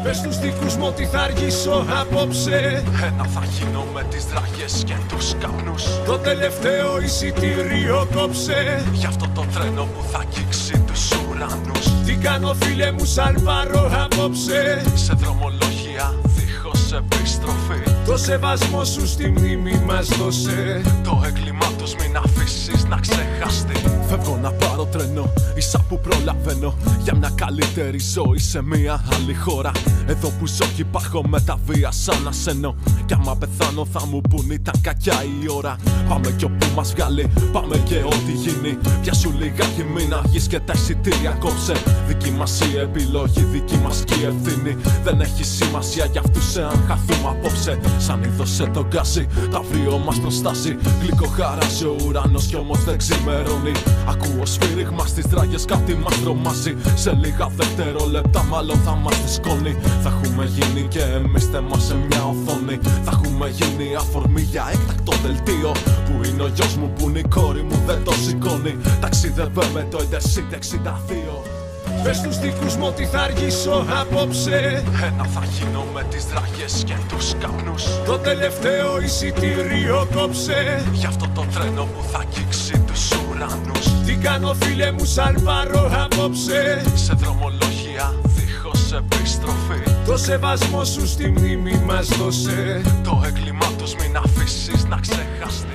Πες στους δικούς μου ότι θα αργήσω απόψε. Ένα θα γίνω με τις δραγές και τους καπνούς. Το τελευταίο εισιτήριο κόψε. Γι' αυτό το τρένο που θα αγγίξει τους ουρανούς. Τι κάνω φίλε μου σαν πάρω απόψε. Σε δρομολόγια δίχως επιστροφή. Το σεβασμό σου στη μνήμη μας δώσε. Το έγκλημά τους μην αφήσεις να ξεχαστεί. Φεύγω να πάρω τρένο, ίσα που προλαβαίνω. Για μια καλύτερη ζωή σε μια άλλη χώρα. Εδώ που ζω κι υπάρχω με τα βία σαν ασένω. Κι άμα πεθάνω θα μου πουν ήταν κακιά η ώρα. Πάμε κι όπου μας βγάλει, πάμε και ό,τι γίνει. Πιάσου λιγάκι μην αργείς και τα εισιτήρια κόψε. Δική μας η επιλογή, δική μας κι η ευθύνη. Δεν έχει σημασία για αυτούς εάν χαθούμε απόψε. Σαν είδωσε το γκάζι, τα αύριο μας προστάσει. Γλυκό χαράζει ο ουρανός κι όμως δεν ξημερώνει. Ακούω σφύριγμα στις δράγες, κάτι μας τρομάζει. Σε λίγα δευτερόλεπτα μάλλον θα μας σκόνη. Θα έχουμε γίνει και εμείς θέμα σε μια οθόνη. Θα έχουμε γίνει αφορμή για έκτακτο δελτίο. Που είναι ο γιος μου, που είναι η κόρη μου, δεν το σηκώνει. Ταξίδευε με το Intercity 62. Πες στους δικούς μου ότι θα αργήσω απόψε. Ένα θα γίνω με τις δραγές και τους καπνούς. Το τελευταίο εισιτήριο κόψε. Γι' αυτό το τρένο που θα αγγίξει τους ουρανούς. Τι κάνω φίλε μου σαν πάρω απόψε. Σε δρομολόγια δίχως επιστροφή. Το σεβασμό σου στη μνήμη μας δώσε. Το έγκλημά τους μην αφήσεις να ξεχαστεί.